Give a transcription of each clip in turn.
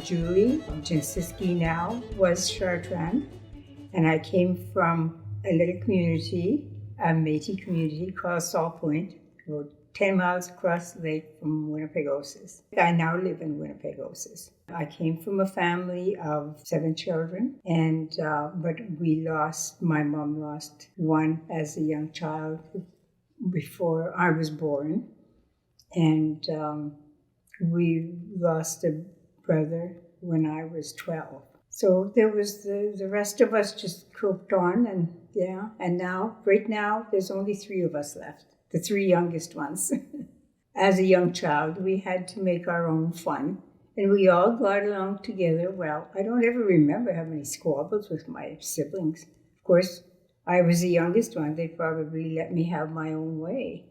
Julie Gensisky now, was Chartrand, and I came from a little community, a Metis community called Salt Point, about 10 miles across the lake from Winnipegosis. I now live in Winnipegosis. I came from a family of 7 children, and but my mom lost one as a young child before I was born, and we lost a brother when I was 12. So there was the rest of us just coped on, and now, right now, there's only 3 of us left, the 3 youngest ones. As a young child, we had to make our own fun, and we all got along together well. I don't ever remember having any squabbles with my siblings. Of course, I was the youngest one. They probably let me have my own way,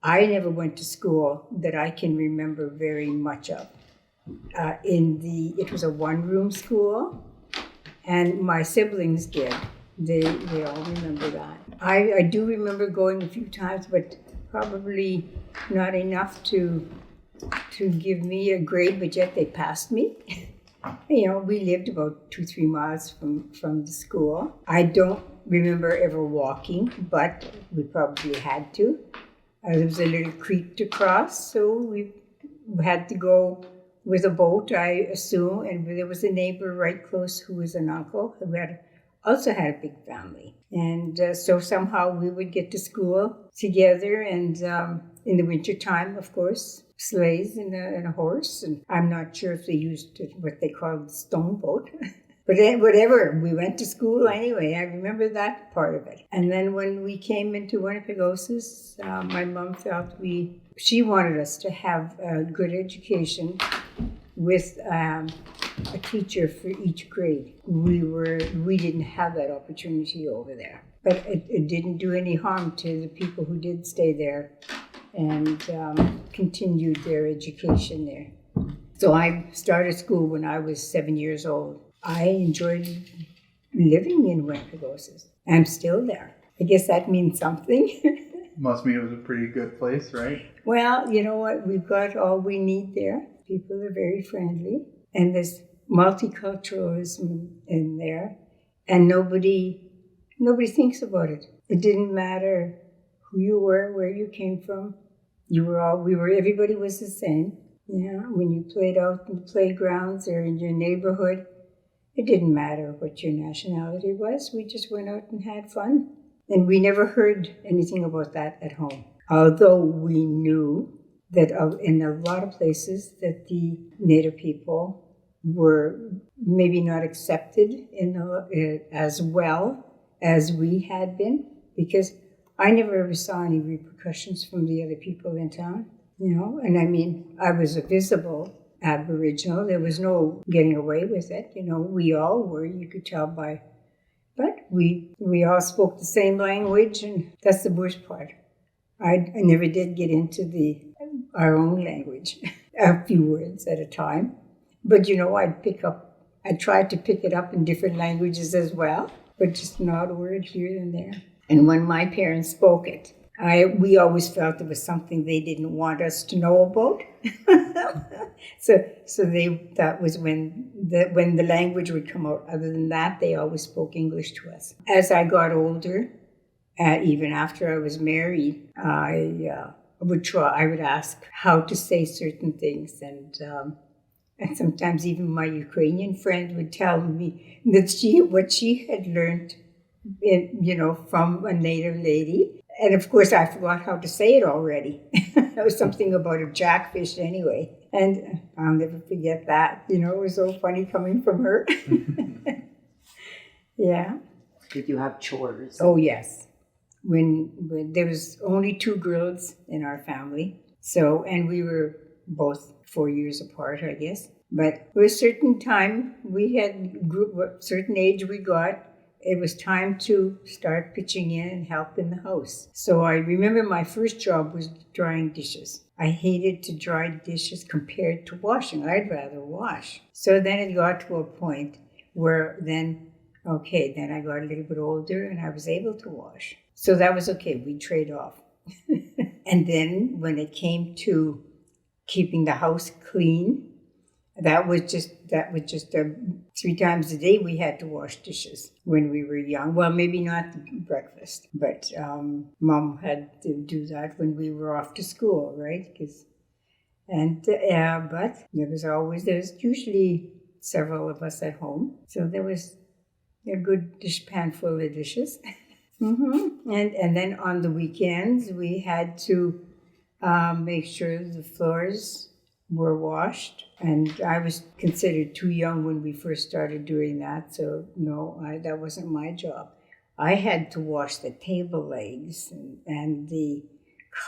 I never went to school that I can remember very much of. It was a one-room school, and my siblings did. They all remember that. I do remember going a few times, but probably not enough to give me a grade, but yet they passed me. We lived about 2-3 miles from the school. I don't remember ever walking, but we probably had to. There was a little creek to cross, so we had to go with a boat, I assume, and there was a neighbor right close who was an uncle who also had a big family. And so somehow we would get to school together, and in the wintertime, of course, sleighs and a horse. And I'm not sure if they used what they called the stone boat. But whatever, we went to school anyway. I remember that part of it. And then when we came into Winnipegosis, my mom felt she wanted us to have a good education with a teacher for each grade. We didn't have that opportunity over there. But it didn't do any harm to the people who did stay there and continued their education there. So I started school when I was 7 years old. I enjoyed living in Winnipegosis. I'm still there. I guess that means something. Must mean it was a pretty good place, right? Well, you know what? We've got all we need there. People are very friendly. And there's multiculturalism in there. And nobody thinks about it. It didn't matter who you were, where you came from. Everybody was the same. When you played out in the playgrounds or in your neighborhood, it didn't matter what your nationality was. We just went out and had fun. And we never heard anything about that at home. Although we knew that in a lot of places that the Native people were maybe not accepted as well as we had been. Because I never ever saw any repercussions from the other people in town. And I mean, I was a visible Aboriginal. There was no getting away with it. We all were, you could tell by, but we all spoke the same language, and that's the worst part. I never did get into our own language, a few words at a time. But I tried to pick it up in different languages as well, but just not a word here and there. And when my parents spoke it, we always felt it was something they didn't want us to know about. So that was when the language would come out. Other than that, they always spoke English to us. As I got older, even after I was married, I would ask how to say certain things, and sometimes even my Ukrainian friend would tell me that what she had learned, from a native lady. And of course, I forgot how to say it already. It was something about a jackfish anyway. And I'll never forget that. It was so funny coming from her. Yeah. Did you have chores? Oh, yes. When there was only 2 girls in our family. And we were both 4 years apart, I guess. But for a certain time, we had a certain age we got. It was time to start pitching in and help in the house. So I remember my first job was drying dishes. I hated to dry dishes compared to washing. I'd rather wash. So then it got to a point where then I got a little bit older and I was able to wash. So that was okay. We'd trade off. And then when it came to keeping the house clean, That was just 3 times a day we had to wash dishes when we were young. Well, maybe not the breakfast, but Mom had to do that when we were off to school, right? But there's usually several of us at home, so there was a good pan full of dishes. And then on the weekends we had to make sure the floors were washed. And I was considered too young when we first started doing that, so no, that wasn't my job. I had to wash the table legs and the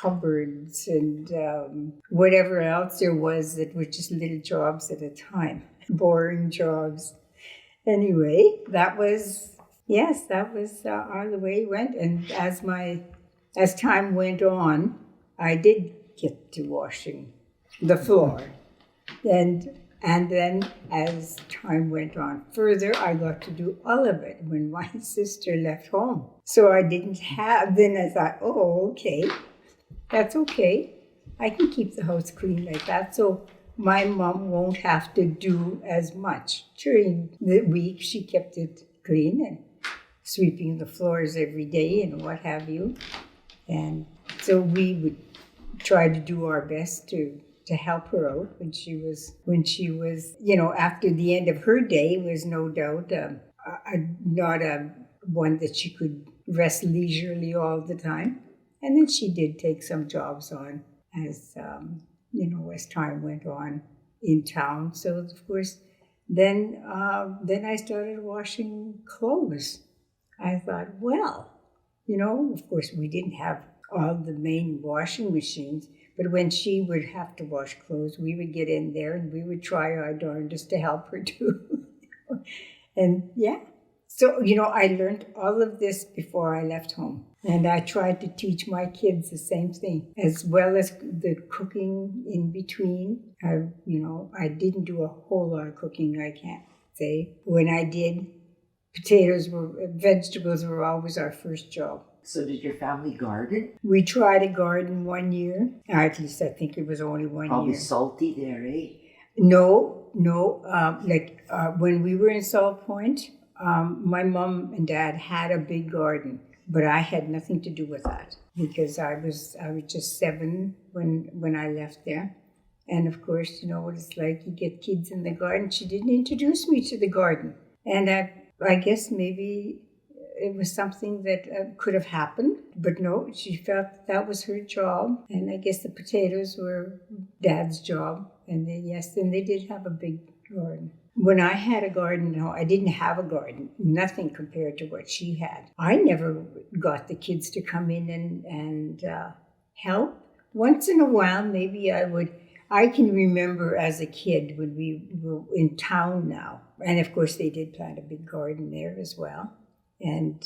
cupboards and whatever else there was that were just little jobs at a time, boring jobs. Anyway, that was the way it went. And as time went on, I did get to washing the floor. And then as time went on further, I got to do all of it when my sister left home. So I didn't have, then I thought, oh, okay, that's okay. I can keep the house clean like that. So my mom won't have to do as much. During the week, she kept it clean and sweeping the floors every day and what have you. And so we would try to do our best to help her out when she was, after the end of her day was no doubt not one that she could rest leisurely all the time. And then she did take some jobs on as time went on in town. So of course, then I started washing clothes. I thought, well, of course we didn't have all the main washing machines, but when she would have to wash clothes, we would get in there and we would try our darndest to help her too. And so, I learned all of this before I left home. And I tried to teach my kids the same thing, as well as the cooking in between. I didn't do a whole lot of cooking, I can't say. When I did, vegetables were always our first job. So did your family garden? We tried a garden one year. At least I think it was only 1 year. Probably salty there, eh? No. When we were in Salt Point, my mom and dad had a big garden, but I had nothing to do with that because I was just 7 when I left there. And of course, what it's like, you get kids in the garden. She didn't introduce me to the garden. And I guess maybe it was something that could have happened, but no, she felt that was her job. And I guess the potatoes were Dad's job. And they did have a big garden. When I had a garden, no, I didn't have a garden, nothing compared to what she had. I never got the kids to come in and help. Once in a while, maybe I would. I can remember as a kid when we were in town now. And of course, they did plant a big garden there as well. And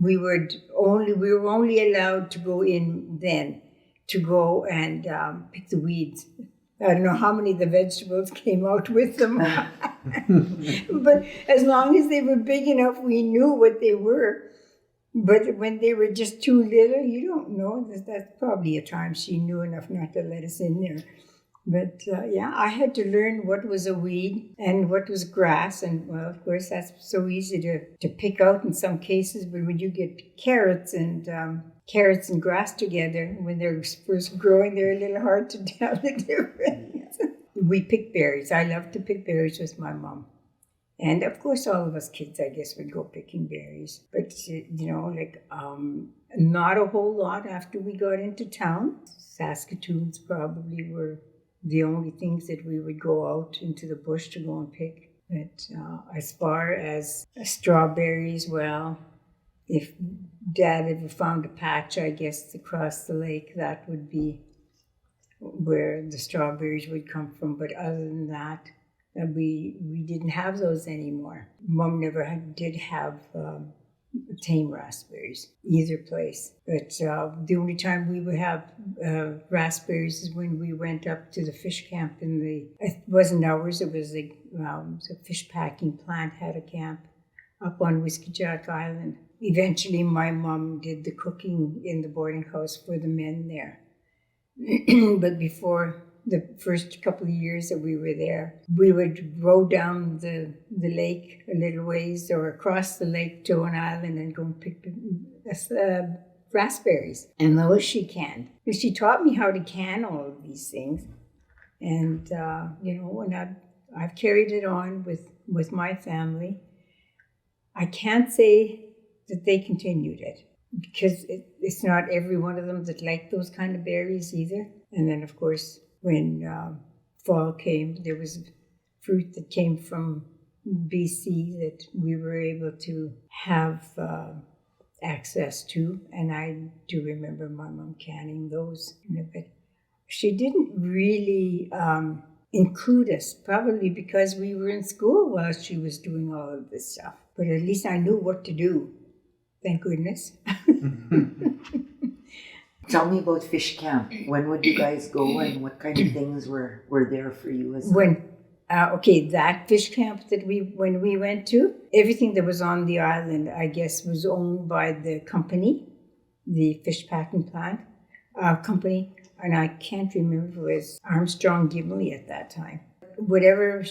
we were only allowed to go in then to go and pick the weeds. I don't know how many of the vegetables came out with them. But as long as they were big enough, we knew what they were. But when they were just too little, you don't know. That's probably a time she knew enough not to let us in there. But I had to learn what was a weed and what was grass. And well, of course, that's so easy to pick out in some cases. But when you get carrots and grass together, when they're first growing, they're a little hard to tell the difference. We picked berries. I loved to pick berries with my mom. And of course, all of us kids, I guess, would go picking berries. But, not a whole lot after we got into town. Saskatoons probably were the only things that we would go out into the bush to go and pick. But as far as strawberries, well, if Dad ever found a patch, I guess, across the lake, that would be where the strawberries would come from. But other than that, we didn't have those anymore. Mom never did have tame raspberries either place. But the only time we would have raspberries is when we went up to the fish camp it wasn't ours, it was the fish packing plant had a camp up on Whiskey Jack Island. Eventually my mom did the cooking in the boarding house for the men there. But before the first couple of years that we were there, we would row down the lake a little ways or across the lake to an island and go and pick raspberries. And those she canned. She taught me how to can all of these things. And, and I've carried it on with my family. I can't say that they continued it because it's not every one of them that liked those kind of berries either. And then, of course, when fall came, there was fruit that came from BC that we were able to have access to. And I do remember my mom canning those. But she didn't really include us, probably because we were in school while she was doing all of this stuff. But at least I knew what to do. Thank goodness. Tell me about fish camp. When would you guys go, and what kind of things were there for you as that fish camp that when we went to, everything that was on the island, I guess, was owned by the company, the fish packing plant company, and I can't remember, it was Armstrong Gimli at that time. Whatever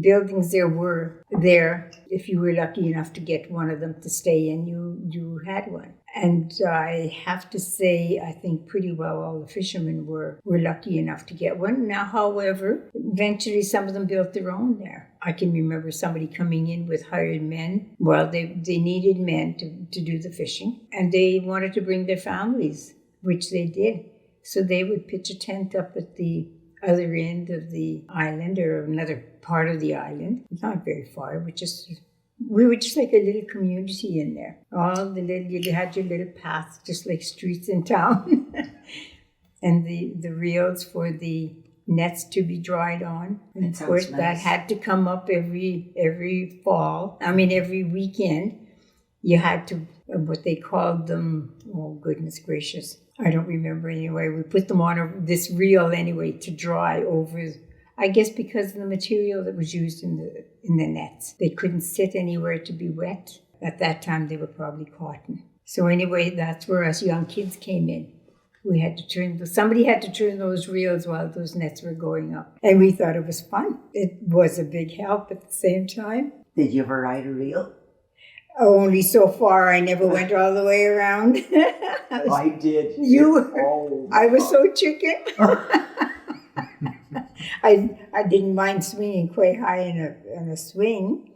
buildings there were there, if you were lucky enough to get one of them to stay in, you had one. And I have to say, I think pretty well all the fishermen were lucky enough to get one. Now, however, eventually some of them built their own there. I can remember somebody coming in with hired men. Well, they needed men to do the fishing, and they wanted to bring their families, which they did. So they would pitch a tent up at the other end of the island, or another part of the island. Not very far. We were just like a little community in there. You had your little paths, just like streets in town. And the reels for the nets to be dried on. And of course, nice. That had to come up every fall. Every weekend. You had to, what they called them, oh goodness gracious, I don't remember anyway. We put them on this reel anyway to dry over, I guess because of the material that was used in the nets. They couldn't sit anywhere to be wet. At that time, they were probably cotton. So anyway, that's where us young kids came in. Somebody had to turn those reels while those nets were going up. And we thought it was fun. It was a big help at the same time. Did you ever ride a reel? Only so far. I never went all the way around. I did. I was so chicken. I didn't mind swinging quite high in a swing,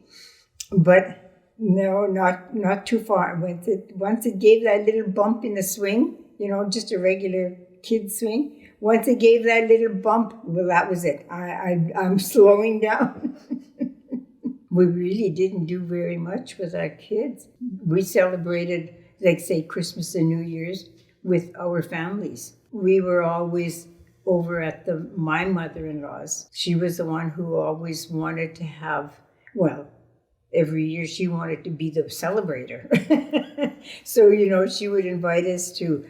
but no, not too far. Once it gave that little bump in the swing, just a regular kid swing. Once it gave that little bump, well, that was it. I'm slowing down. We really didn't do very much with our kids. We celebrated, like say, Christmas and New Year's with our families. We were always over at my mother-in-law's. She was the one who always wanted to have, every year she wanted to be the celebrator. So, she would invite us to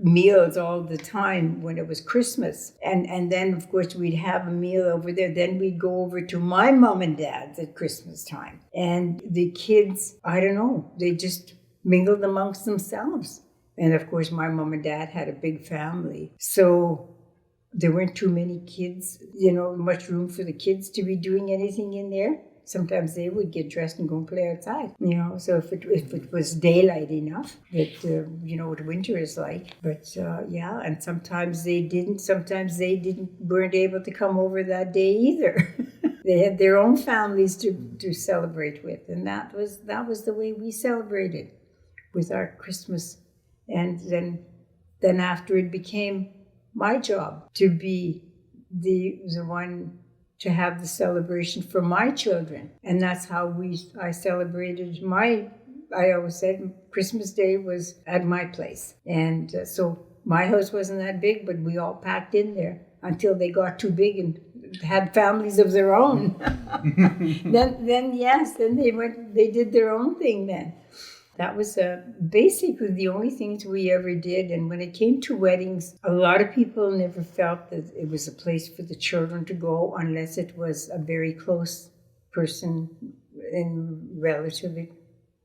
meals all the time when it was Christmas. And then, of course, we'd have a meal over there. Then we'd go over to my mom and dad's at Christmas time. And the kids, I don't know, they just mingled amongst themselves. And, of course, my mom and dad had a big family. So there weren't too many kids, much room for the kids to be doing anything in there. Sometimes they would get dressed and go and play outside, So if it was daylight enough, that what winter is like. But and sometimes they didn't. Sometimes they weren't able to come over that day either. They had their own families to celebrate with, and that was the way we celebrated with our Christmas. And then after it became my job to be the one to have the celebration for my children. And that's how I celebrated I always said Christmas Day was at my place. And so my house wasn't that big, but we all packed in there until they got too big and had families of their own. then they did their own thing then. That was basically the only things we ever did. And when it came to weddings, a lot of people never felt that it was a place for the children to go unless it was a very close person and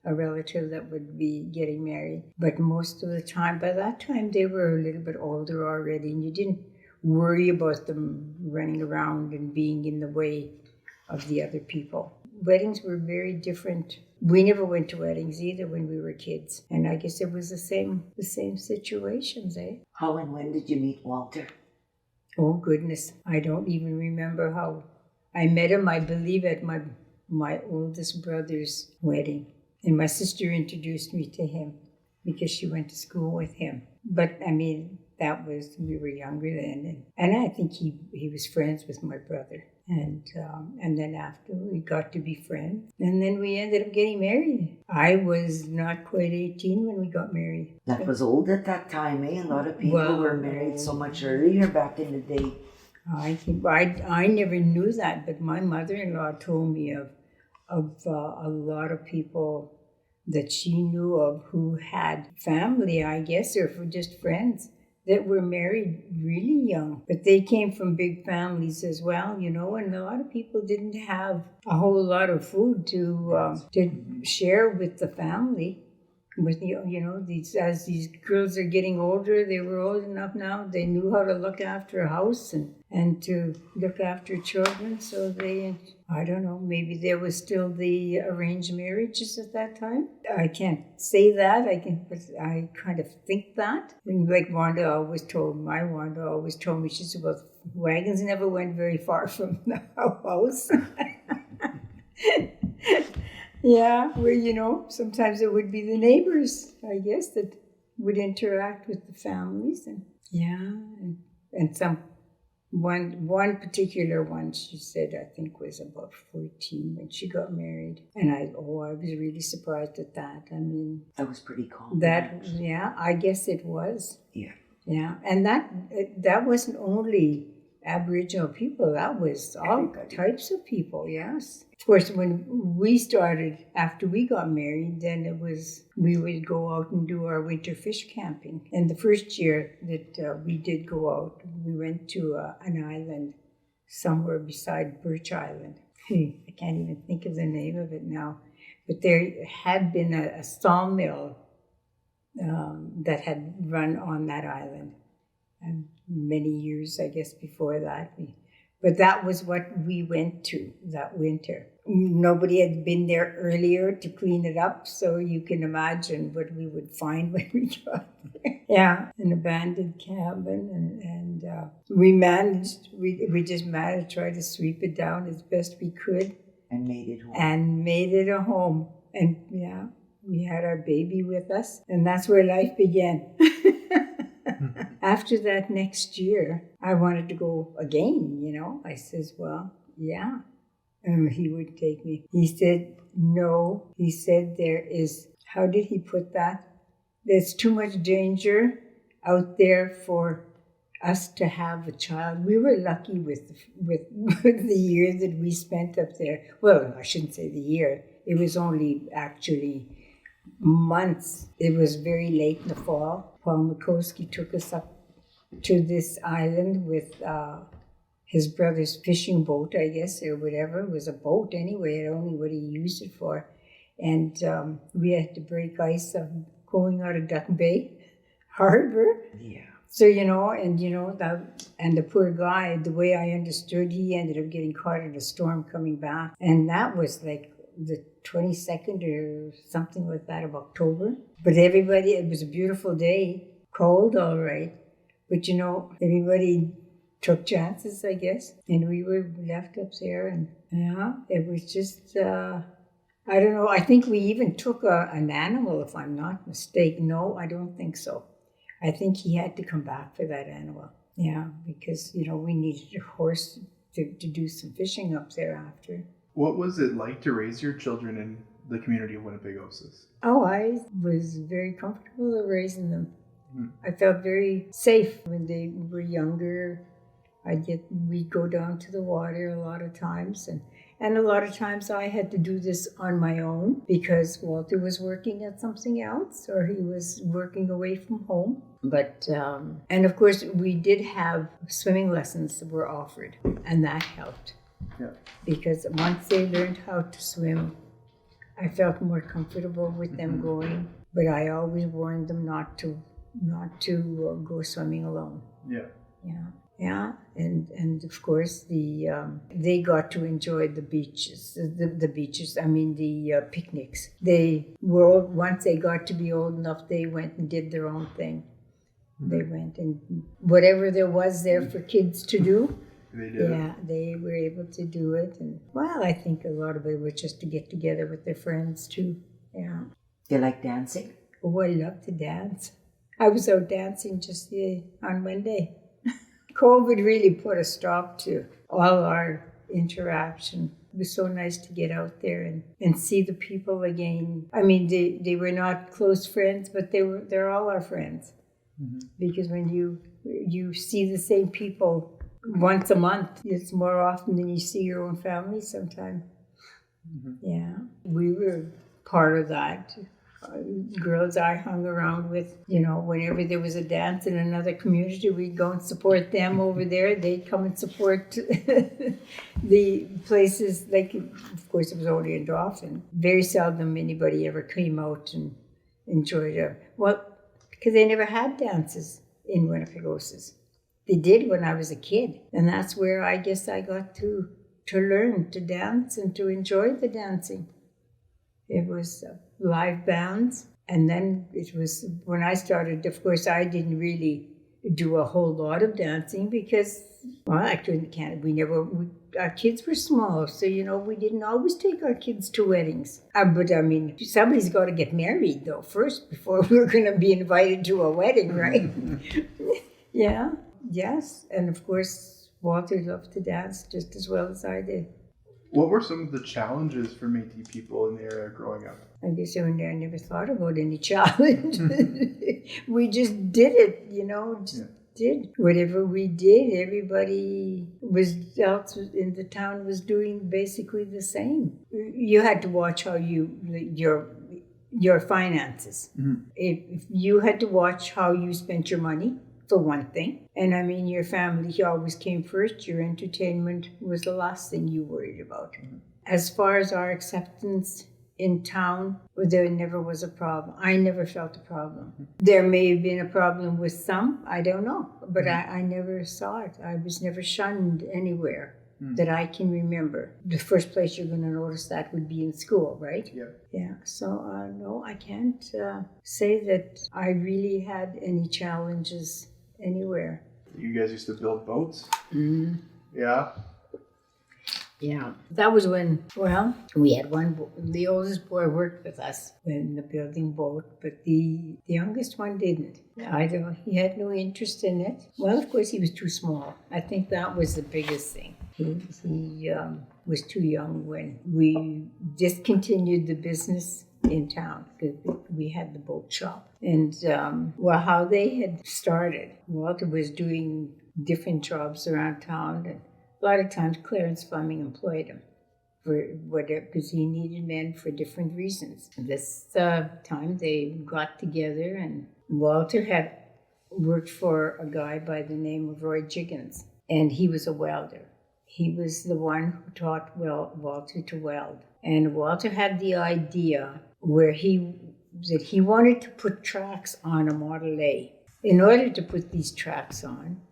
a relative that would be getting married. But most of the time, by that time, they were a little bit older already. And worry about them running around and being in the way of the other people. Weddings were very different. We never went to weddings either when we were kids. And I guess it was the same situations, eh? How and when did you meet Walter? Oh, goodness. I don't even remember how. I met him, I believe, at my oldest brother's wedding. And my sister introduced me to him because she went to school with him. But, I mean, we were younger then. And I think he was friends with my brother. And then after we got to be friends. And then we ended up getting married. I was not quite 18 when we got married. That was old at that time, eh? A lot of people were married so much earlier back in the day. I never knew that, but my mother-in-law told me of a lot of people that she knew of who had family, I guess, or for just friends that were married really young. But they came from big families as well, and a lot of people didn't have a whole lot of food to share with the family. With as these girls are getting older, they were old enough now. They knew how to look after a house and to look after children. So I don't know, maybe there was still the arranged marriages at that time. I can't say that. But I kind of think that. And like Wanda always told me, she said, well, wagons never went very far from the house. Yeah, where, sometimes it would be the neighbors, I guess, that would interact with the families. And one particular one, she said, I think was about 14 when she got married. And I was really surprised at that. I mean... That was pretty common. I guess it was. Yeah. Yeah, and that wasn't only Aboriginal people, that was all types of people, yes. Of course, when we started, after we got married, then we would go out and do our winter fish camping. And the first year that we did go out, we went to an island somewhere beside Birch Island. I can't even think of the name of it now. But there had been a sawmill that had run on that island. And many years, I guess, before that. But that was what we went to that winter. Nobody had been there earlier to clean it up, so you can imagine what we would find when we got there. Yeah, an abandoned cabin, and we just managed to try to sweep it down as best we could. And made it home. And made it a home. And yeah, we had our baby with us, and that's where life began. After that next year, I wanted to go again, I says, well, yeah. And he would take me. He said, no. He said, how did he put that? There's too much danger out there for us to have a child. We were lucky with the year that we spent up there. Well, I shouldn't say the year. It was only actually months. It was very late in the fall. Paul Mikowski took us up to this island with his brother's fishing boat, I guess, or whatever. It was a boat anyway, only what he used it for. And we had to break ice going out of Duck Bay Harbor. Yeah. So, and the poor guy, the way I understood, he ended up getting caught in a storm coming back. And that was like the 22nd or something like that of October. But it was a beautiful day, cold, all right. But, everybody took chances, I guess. And we were left up there. And it was just, I don't know. I think we even took an animal, if I'm not mistaken. No, I don't think so. I think he had to come back for that animal. Yeah, because, we needed a horse to do some fishing up there after. What was it like to raise your children in the community of Winnipegosis? Oh, I was very comfortable raising them. I felt very safe when they were younger. We'd go down to the water a lot of times, and a lot of times I had to do this on my own because Walter was working at something else or he was working away from home. But and of course we did have swimming lessons that were offered, and that helped. Yeah. Because once they learned how to swim, I felt more comfortable with them going. But I always warned them not to go swimming alone. Yeah. Yeah. Yeah, and of course they got to enjoy the beaches, the beaches. I mean the picnics. They were once they got to be old enough, they went and did their own thing. They went and whatever there was there for kids to do. They did. Yeah, they were able to do it, and well, I think a lot of it was just to get together with their friends too. Yeah. They like dancing? Oh, I love to dance. I was out dancing just on Monday. COVID really put a stop to all our interaction. It was so nice to get out there and see the people again. I mean, they were not close friends, but they're all our friends. Because when you see the same people once a month, it's more often than you see your own family sometimes. Yeah, we were part of that. Girls I hung around with, whenever there was a dance in another community, we'd go and support them over there. They'd come and support the places. Like, of course, it was only in Dauphin. Very seldom anybody ever came out and enjoyed it. Well, because they never had dances in Winnipegosis. They did when I was a kid. And that's where I guess I got to learn to dance and to enjoy the dancing. It was live bands. And then it was, when I started, of course, I didn't really do a whole lot of dancing because, well, actually, our kids were small. So, we didn't always take our kids to weddings. But I mean, somebody's got to get married, though, first, before we're going to be invited to a wedding, right? Yeah, yes. And of course, Walter loved to dance just as well as I did. What were some of the challenges for Métis people in the area growing up? I guess I never thought about any challenge. We just did it, did. Whatever we did, everybody else in the town was doing basically the same. You had to watch how your finances. If you had to watch how you spent your money, for one thing. And I mean, your family always came first. Your entertainment was the last thing you worried about. As far as our acceptance in town, there never was a problem. I never felt a problem. There may have been a problem with some, I don't know, but I never saw it. I was never shunned anywhere that I can remember. The first place you're going to notice that would be in school, right? Yeah. So, no, I can't say that I really had any challenges anywhere. You guys used to build boats? Yeah. Yeah, that was when, we had the oldest boy worked with us in the building boat, but the youngest one didn't. He had no interest in it. Well, of course, he was too small. I think that was the biggest thing. He was too young when we discontinued the business in town because we had the boat shop. And, how they had started, Walter was doing different jobs around town, and a lot of times Clarence Fleming employed him for whatever, because he needed men for different reasons. This time they got together, and Walter had worked for a guy by the name of Roy Jiggins, and he was a welder. He was the one who taught Walter to weld. And Walter had the idea that he wanted to put tracks on a Model A. In order to put these tracks on,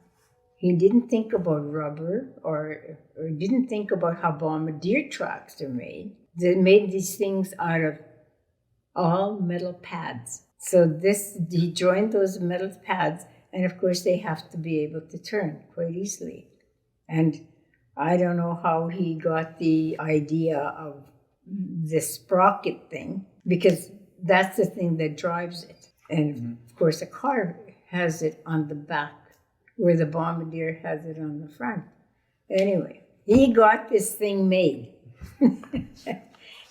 he didn't think about rubber or didn't think about how bombardier tracks are made. They made these things out of all metal pads. So he joined those metal pads, and of course they have to be able to turn quite easily. And I don't know how he got the idea of this sprocket thing, because that's the thing that drives it. And of course a car has it on the back, where the bombardier has it on the front. Anyway, he got this thing made.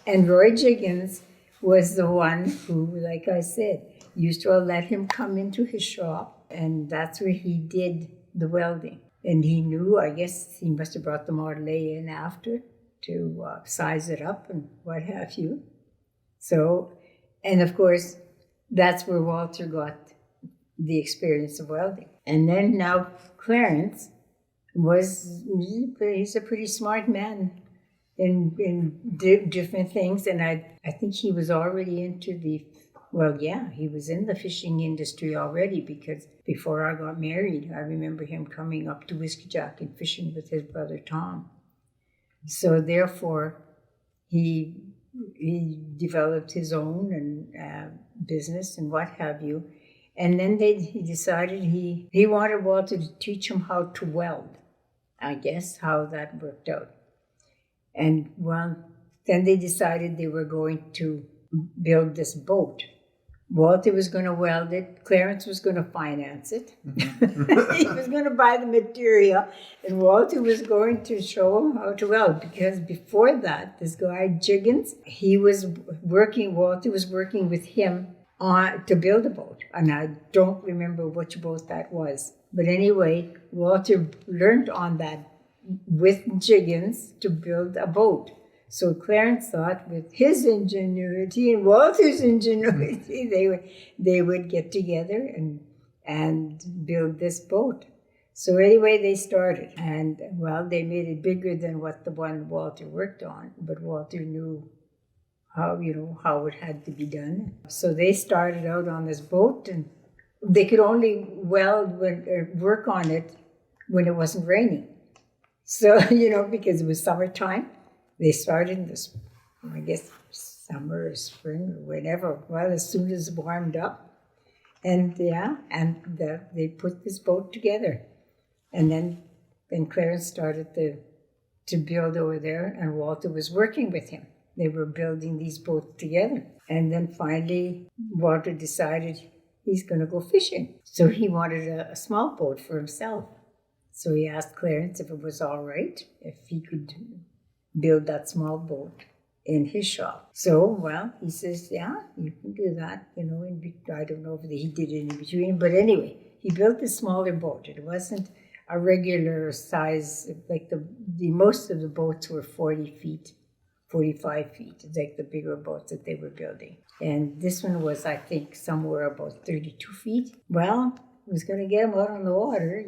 And Roy Jiggins was the one who, like I said, used to let him come into his shop, and that's where he did the welding. And he knew, I guess he must have brought the Model A in after to size it up and what have you. So, and of course, that's where Walter got the experience of welding. And then now Clarence he's a pretty smart man in different things. And I think he was already into the Well, yeah, he was in the fishing industry already because before I got married, I remember him coming up to Whiskeyjack and fishing with his brother Tom. So therefore, he developed his own and business and what have you. And then he decided he wanted Walter to teach him how to weld. I guess how that worked out. And well, then they decided they were going to build this boat. Walter was going to weld it. Clarence was going to finance it. He was going to buy the material. And Walter was going to show him how to weld. Because before that, this guy, Jiggins, Walter was working with him to build a boat. And I don't remember which boat that was. But anyway, Walter learned on that with Jiggins to build a boat. So Clarence thought with his ingenuity and Walter's ingenuity, they would get together and build this boat. So anyway, they started. And, well, they made it bigger than what the one Walter worked on. But Walter knew how it had to be done. So they started out on this boat, and they could only work on it when it wasn't raining. So, because it was summertime. They started in this, I guess, summer or spring or whenever. Well, as soon as it warmed up. And they put this boat together. And then Clarence started to build over there, and Walter was working with him. They were building these boats together. And then finally, Walter decided he's going to go fishing. So he wanted a small boat for himself. So he asked Clarence if it was all right, if he could build that small boat in his shop. So, well, he says, yeah, you can do that, I don't know if he did it in between, but anyway, he built a smaller boat. It wasn't a regular size, like the most of the boats were 40 feet, 45 feet, like the bigger boats that they were building. And this one was, I think, somewhere about 32 feet. Well, was going to get him out on the water,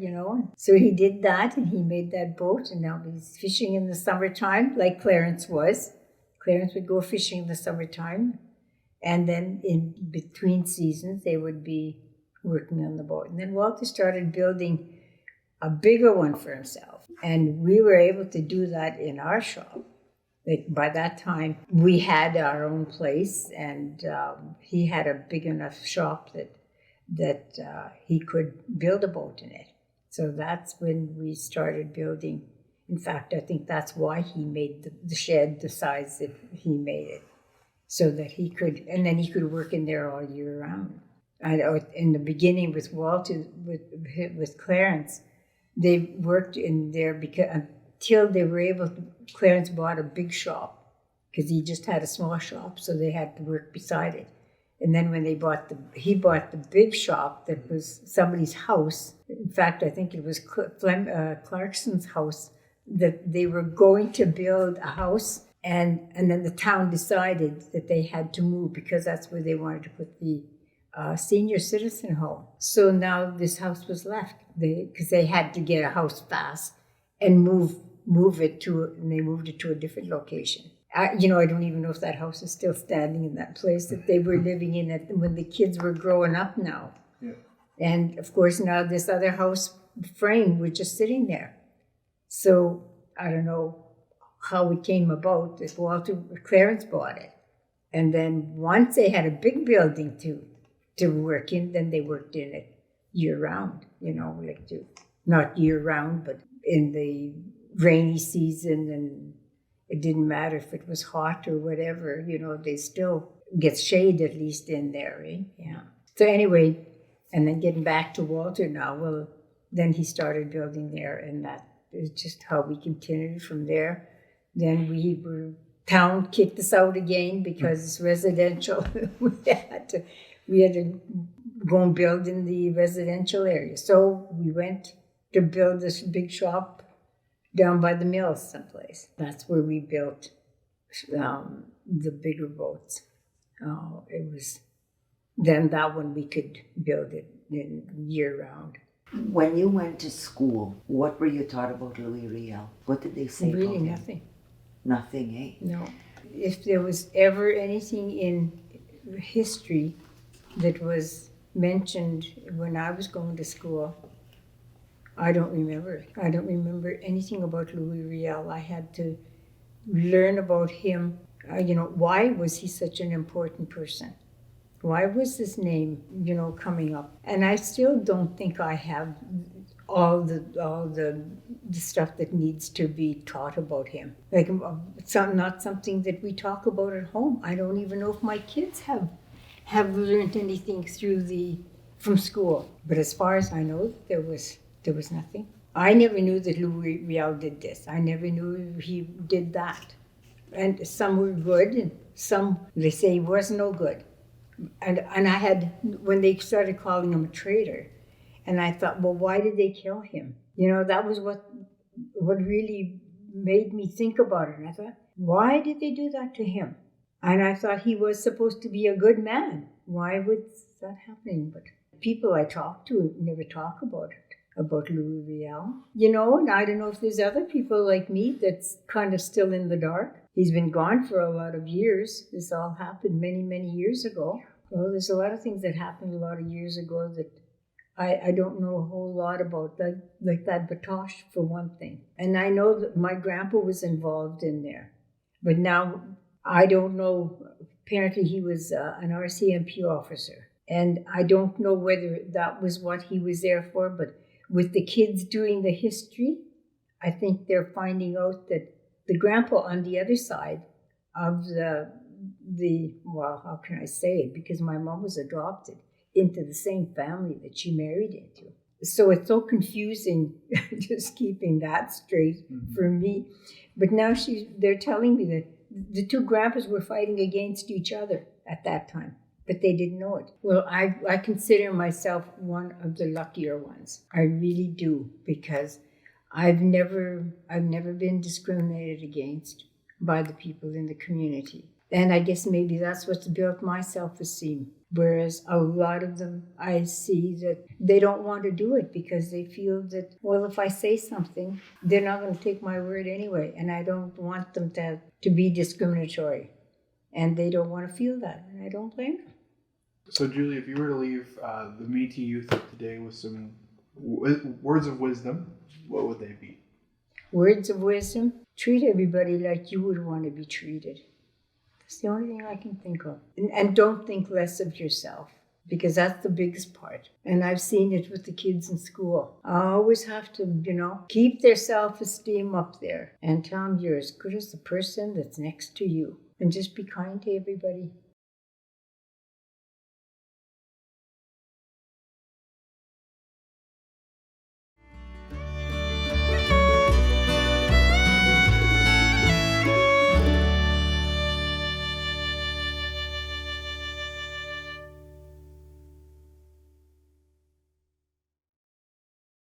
So he did that, and he made that boat, and now he's fishing in the summertime, like Clarence was. Clarence would go fishing in the summertime, and then in between seasons, they would be working on the boat. And then Walter started building a bigger one for himself, and we were able to do that in our shop. Like by that time, we had our own place, and he had a big enough shop that he could build a boat in it. So that's when we started building. In fact, I think that's why he made the shed the size that he made it, so that he could work in there all year round. In the beginning with Walter, with Clarence, they worked in there until they were able to. Clarence bought a big shop because he just had a small shop, so they had to work beside it. And then when he bought the big shop that was somebody's house. In fact, I think it was Clarkson's house, that they were going to build a house, and then the town decided that they had to move because that's where they wanted to put the senior citizen home. So now this house was left because they had to get a house fast and move it and they moved it to a different location. I don't even know if that house is still standing in that place that they were living in when the kids were growing up now. Yeah. And of course now this other house frame was just sitting there. So I don't know how it came about that Clarence bought it. And then once they had a big building to work in, then they worked in it year round, not year round, but in the rainy season, and it didn't matter if it was hot or whatever, they still get shade at least in there, eh? Yeah. So anyway, and then getting back to Walter now, well, then he started building there, and that is just how we continued from there. Then town kicked us out again because it's residential. we had to go and build in the residential area. So we went to build this big shop down by the mills someplace. That's where we built the bigger boats. It was then that one we could build it in year round. When you went to school, what were you taught about Louis Riel? What did they say Really about him? nothing. Nothing, eh? No. If there was ever anything in history that was mentioned when I was going to school, I don't remember. I don't remember anything about Louis Riel. I had to learn about him. Why was he such an important person? Why was his name, coming up? And I still don't think I have all the stuff that needs to be taught about him. Like, it's not something that we talk about at home. I don't even know if my kids have learned anything from school. But as far as I know, there was nothing. I never knew that Louis Riel did this. I never knew he did that. And some were good, and some, they say, he was no good. And I had, when they started calling him a traitor, and I thought, well, why did they kill him? That was what really made me think about it. And I thought, why did they do that to him? And I thought he was supposed to be a good man. Why was that happening? But people I talk to never talk about it, about Louis Riel. And I don't know if there's other people like me that's kind of still in the dark. He's been gone for a lot of years. This all happened many, many years ago. Well, there's a lot of things that happened a lot of years ago that I don't know a whole lot about, like that Batosh, for one thing. And I know that my grandpa was involved in there. But now, I don't know. Apparently, he was an RCMP officer. And I don't know whether that was what he was there for. But with the kids doing the history, I think they're finding out that the grandpa on the other side of well, how can I say it? Because my mom was adopted into the same family that she married into. So it's so confusing just keeping that straight for me. But now they're telling me that the two grandpas were fighting against each other at that time, but they didn't know it. Well, I consider myself one of the luckier ones. I really do, because I've never been discriminated against by the people in the community. And I guess maybe that's what's built my self-esteem. Whereas a lot of them, I see that they don't want to do it because they feel that, well, if I say something, they're not going to take my word anyway. And I don't want them to be discriminatory. And they don't want to feel that. And I don't blame them. So, Julie, if you were to leave the Métis youth of today with some words of wisdom, what would they be? Words of wisdom? Treat everybody like you would want to be treated. That's the only thing I can think of. And don't think less of yourself, because that's the biggest part. And I've seen it with the kids in school. I always have to, keep their self-esteem up there and tell them you're as good as the person that's next to you. And just be kind to everybody.